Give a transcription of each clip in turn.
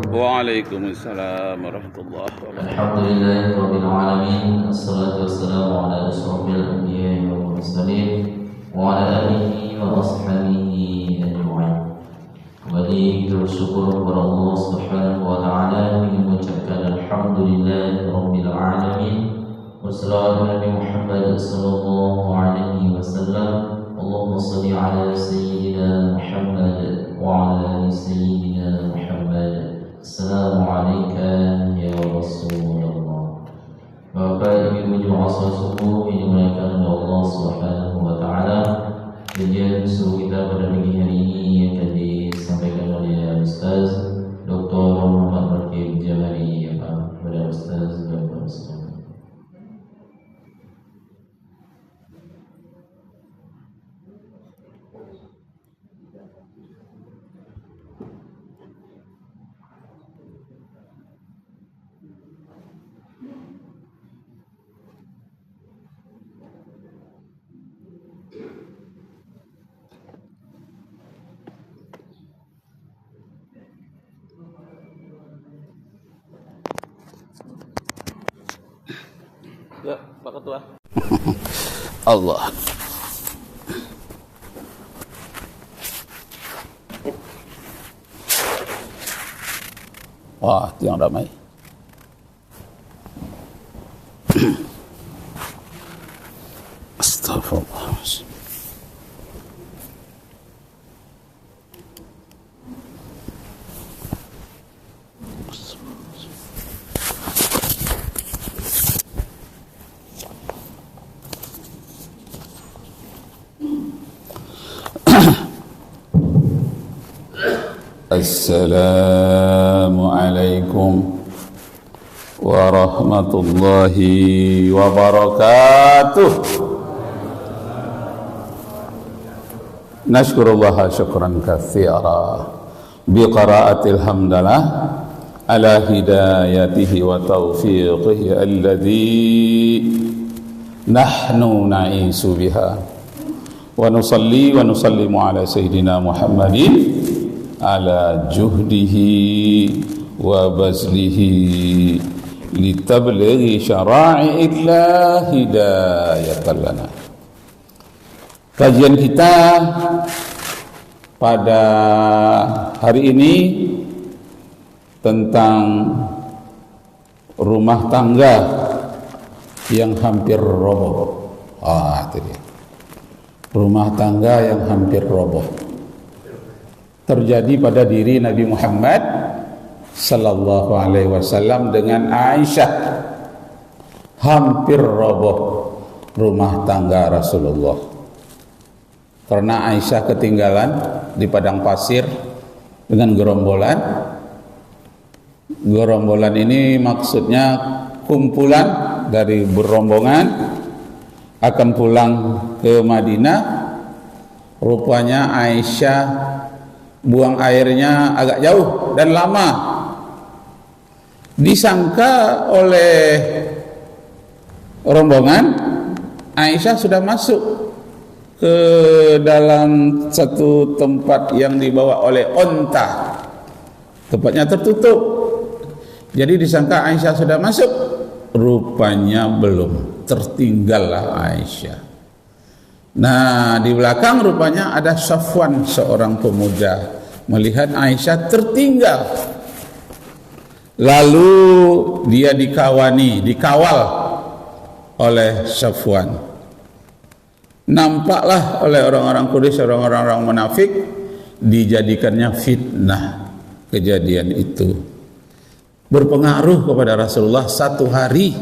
Waalaikumsalam warahmatullahi wabarakatuh. Alhamdulillahirabbil alamin. Assalatu wassalamu ala asyrofil anbiya'i wal mursalin wa ala alihi wa ashabihi ajma'in. Kembali bersyukur kepada Allah Subhanahu wa taala dengan mengucapkan alhamdulillahirabbil alamin. Wassalatu Nabi Muhammad sallallahu alaihi wasallam. Allahumma shalli ala sayyidina Muhammad wa ala ali sayyidina Muhammad. Assalamualaikum ya Rasulullah. Bapak Ibu jemaah salat subuh yang dimuliakan oleh Allah Subhanahu wa taala. Kajian subuh kita pada pagi hari ini akan disampaikan oleh Ustaz Dr. Muhammad Bakir Jamali. Kepada Ustaz Dr. Ustaz. Ya, Pak Ketua. Allah. Wah, yang ramai. Astagfirullah. Assalamualaikum warahmatullahi wabarakatuh. Nashkurullah syukran katsira biqiraatil hamdalah ala hidayatihi wa taufiqihi alladhi nahnu na'isu biha wa nusalli wa nusallimu ala sayyidina Muhammadin ala juhdihi wa bazlihi litablighi syara'i'illah hidayatan lana. Kajian kita pada hari ini tentang rumah tangga yang hampir roboh. Itu dia. Rumah tangga yang hampir roboh terjadi pada diri Nabi Muhammad sallallahu alaihi wasallam dengan Aisyah. Hampir roboh rumah tangga Rasulullah karena Aisyah ketinggalan di padang pasir dengan gerombolan. Gerombolan ini maksudnya kumpulan dari berombongan akan pulang ke Madinah. Rupanya Aisyah buang airnya agak jauh dan lama. Disangka oleh rombongan Aisyah sudah masuk ke dalam satu tempat yang dibawa oleh onta. Tempatnya tertutup. Jadi disangka Aisyah sudah masuk. Rupanya belum. Tertinggallah Aisyah. Nah, di belakang rupanya ada Safwan, seorang pemuda, melihat Aisyah tertinggal. Lalu dia dikawal oleh Safwan. Nampaklah oleh orang-orang Quraisy, orang-orang munafik, dijadikannya fitnah kejadian itu. Berpengaruh kepada Rasulullah. 1 hari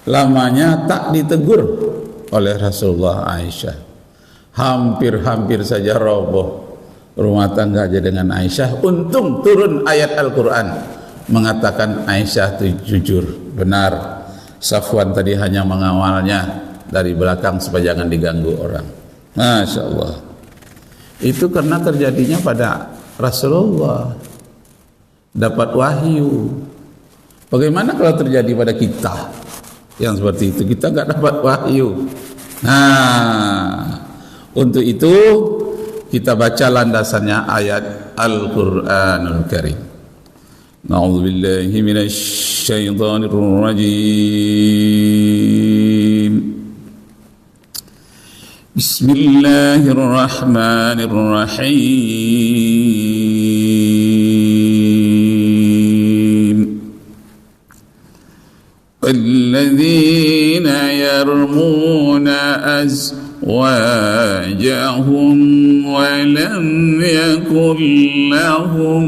lamanya tak ditegur oleh Rasulullah Aisyah. Hampir-hampir saja roboh rumah tangga aja dengan Aisyah. Untung turun ayat Al-Quran mengatakan Aisyah itu jujur, benar. Safwan tadi hanya mengawalnya dari belakang supaya jangan diganggu orang. Masya Allah. Itu karena terjadinya pada Rasulullah, dapat wahyu. Bagaimana kalau terjadi pada kita yang seperti itu? Kita nggak dapat wahyu. Nah, untuk itu kita baca landasannya ayat Al-Quranul Karim. أعوذ بالله من الشيطان الرجيم بسم الله الرحمن الرحيم الذين يرمون أزواجهم ولم يكن لهم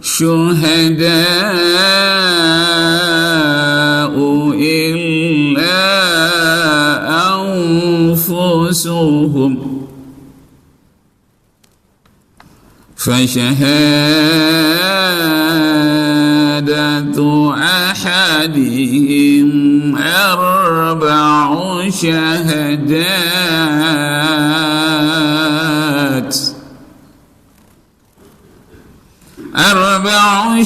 شهداء إلا أنفسهم فشهادة أحدهم أربع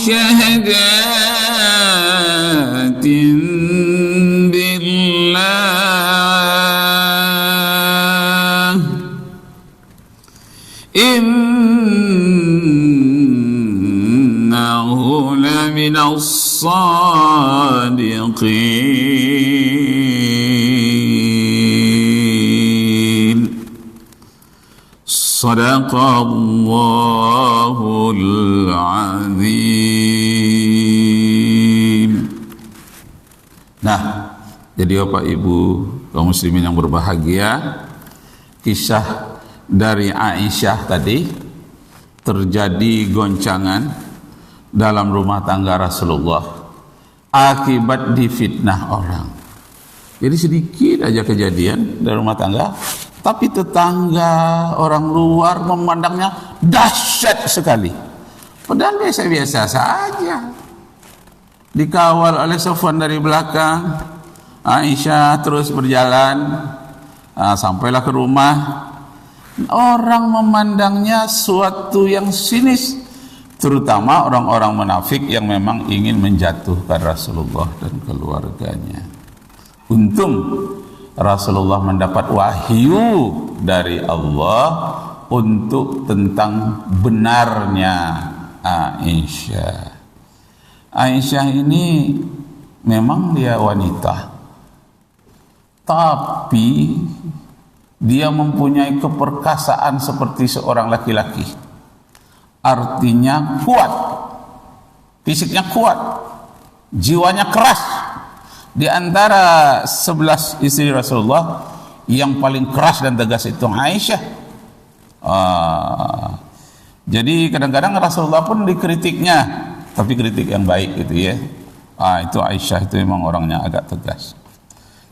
شهادات بالله إنه لمن الصادقين صدق الله العظيم. Nah, jadi Bapak Ibu kaum muslimin yang berbahagia, kisah dari Aisyah tadi terjadi goncangan dalam rumah tangga Rasulullah akibat difitnah orang. Jadi sedikit aja kejadian dari rumah tangga, tapi tetangga orang luar memandangnya dahsyat sekali. Padahal biasa-biasa saja. Dikawal oleh Sofwan dari belakang, Aisyah terus berjalan, sampailah ke rumah. Orang memandangnya suatu yang sinis, terutama orang-orang munafik yang memang ingin menjatuhkan Rasulullah dan keluarganya. Untung Rasulullah mendapat wahyu dari Allah untuk tentang benarnya Aisyah. Aisyah ini memang dia wanita, tapi dia mempunyai keperkasaan seperti seorang laki-laki. Artinya kuat, fisiknya kuat, jiwanya keras. Di antara 11 istri Rasulullah, yang paling keras dan tegas itu Aisyah. Jadi kadang-kadang Rasulullah pun dikritiknya, tapi kritik yang baik gitu ya. Itu Aisyah itu memang orangnya agak tegas.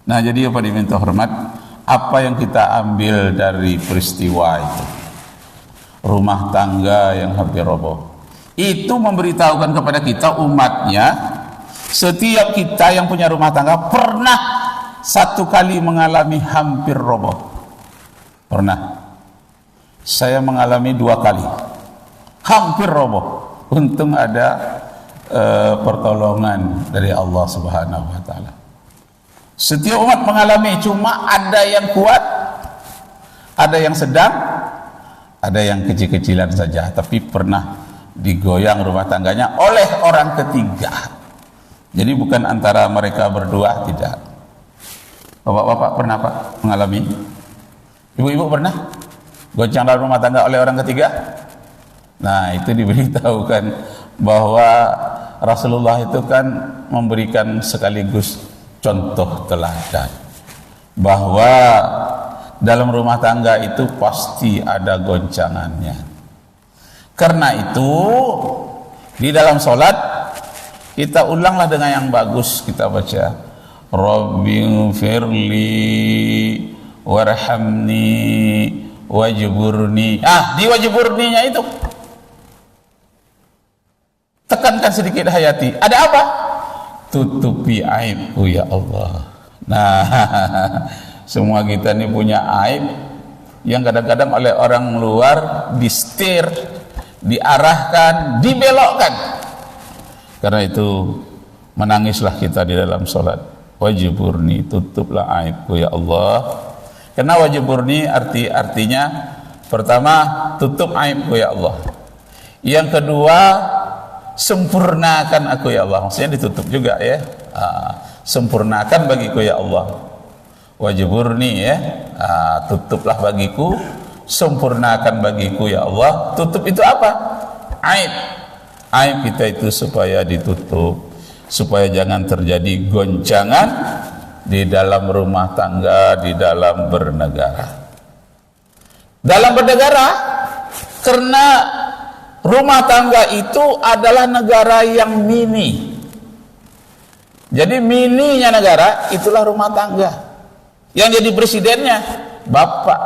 Nah, jadi apa diminta hormat, apa yang kita ambil dari peristiwa itu, rumah tangga yang hampir roboh, itu memberitahukan kepada kita umatnya, setiap kita yang punya rumah tangga pernah satu kali mengalami hampir roboh. Pernah. Saya mengalami 2 kali hampir roboh. Untung ada pertolongan dari Allah Subhanahu wa taala. Setiap umat mengalami, cuma ada yang kuat, ada yang sedang, ada yang kecil-kecilan saja, tapi pernah digoyang rumah tangganya oleh orang ketiga. Jadi bukan antara mereka berdua, tidak. Bapak-bapak pernah Pak mengalami? Ibu-ibu pernah goncang dalam rumah tangga oleh orang ketiga? Nah, itu diberitahukan bahwa Rasulullah itu kan memberikan sekaligus contoh teladan bahwa dalam rumah tangga itu pasti ada goncangannya. Karena itu di dalam sholat kita ulanglah dengan yang bagus, kita baca Rabbighfirli warhamni wajburni. Di wajburninya itu tekankan sedikit hayati. Ada apa? Tutupi aibku ya Allah. Nah, semua kita ini punya aib yang kadang-kadang oleh orang luar disetir, diarahkan, dibelokkan. Karena itu menangislah kita di dalam sholat. wajiburni, tutuplah aibku ya Allah. Karena wajiburni artinya pertama, tutup aibku ya Allah. Yang kedua, sempurnakan aku ya Allah. Maksudnya ditutup juga ya. Sempurnakan bagiku ya Allah. Wajiburni ya. Tutuplah bagiku, sempurnakan bagiku ya Allah. Tutup itu apa? Aib. Aib kita itu supaya ditutup, supaya jangan terjadi goncangan di dalam rumah tangga, di dalam bernegara. Dalam bernegara, karena rumah tangga itu adalah negara yang mini. Jadi mininya negara itulah rumah tangga. Yang jadi presidennya bapak,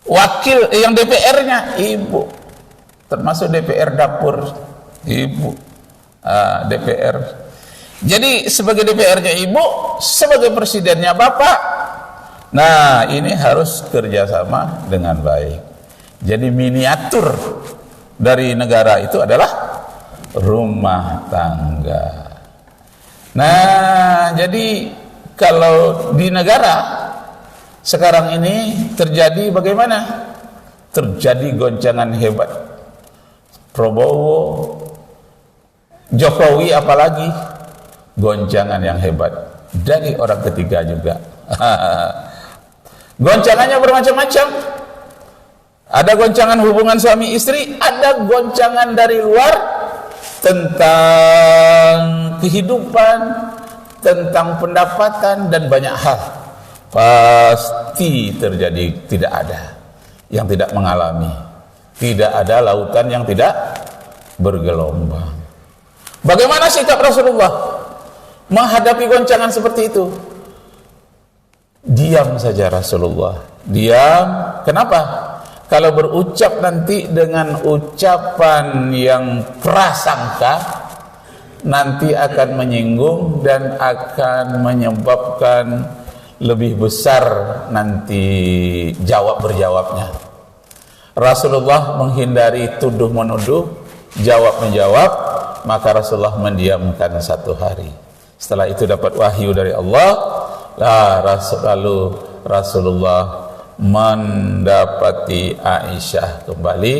wakil yang DPR-nya ibu, termasuk DPR dapur ibu, DPR. Jadi sebagai DPR-nya ibu, sebagai presidennya bapak. Nah, ini harus kerjasama dengan baik. Jadi miniatur dari negara itu adalah rumah tangga. Nah, jadi kalau di negara sekarang ini terjadi bagaimana? Terjadi goncangan hebat. Prabowo, Jokowi apalagi goncangan yang hebat dari orang ketiga juga. Goncangannya bermacam-macam. Ada goncangan hubungan suami istri, ada goncangan dari luar tentang kehidupan, tentang pendapatan dan banyak hal. Pasti terjadi, tidak ada yang tidak mengalami. Tidak ada lautan yang tidak bergelombang. Bagaimana sikap Rasulullah menghadapi goncangan seperti itu? Diam saja Rasulullah. Diam. Kenapa? Kalau berucap nanti dengan ucapan yang prasangka, nanti akan menyinggung dan akan menyebabkan lebih besar nanti jawab-berjawabnya. Rasulullah menghindari tuduh-menuduh, jawab-menjawab, maka Rasulullah mendiamkan 1 hari. Setelah itu dapat wahyu dari Allah. Lalu Rasulullah mendapati Aisyah kembali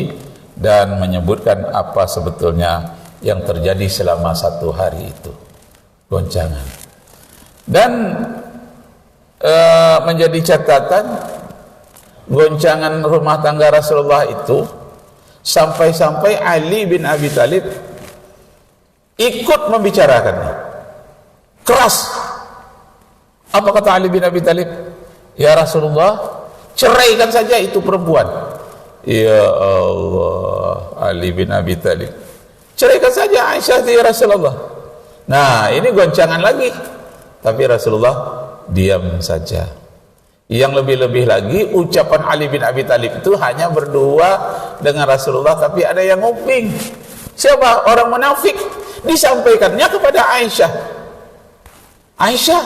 dan menyebutkan apa sebetulnya yang terjadi selama 1 hari itu, goncangan. Dan menjadi catatan, goncangan rumah tangga Rasulullah itu sampai-sampai Ali bin Abi Thalib ikut membicarakannya keras. Apa kata Ali bin Abi Thalib? Ya Rasulullah, ceraikan saja itu perempuan. Ya Allah, Ali bin Abi Thalib, ceraikan saja Aisyah ya Rasulullah. Nah, ini goncangan lagi. Tapi Rasulullah diam saja. Yang lebih-lebih lagi, ucapan Ali bin Abi Thalib itu hanya berdua dengan Rasulullah, tapi ada yang nguping. Siapa? Orang munafik. Disampaikannya kepada Aisyah. Aisyah,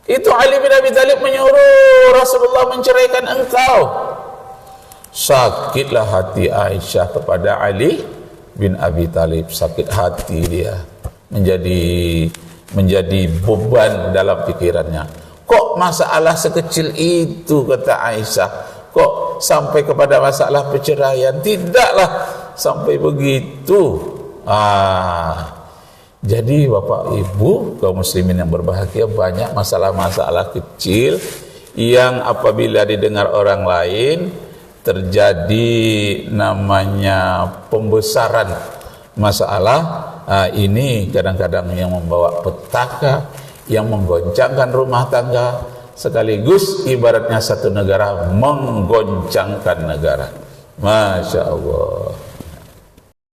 itu Ali bin Abi Thalib menyuruh Rasulullah menceraikan engkau. Sakitlah hati Aisyah kepada Ali bin Abi Thalib. Sakit hati dia, menjadi beban dalam pikirannya. Kok masalah sekecil itu, kata Aisyah, kok sampai kepada masalah perceraian? Tidaklah sampai begitu. Jadi Bapak Ibu kaum muslimin yang berbahagia, banyak masalah-masalah kecil yang apabila didengar orang lain terjadi namanya pembesaran masalah. Ini kadang-kadang yang membawa petaka, yang menggoncangkan rumah tangga, sekaligus ibaratnya satu negara menggoncangkan negara. Masya Allah.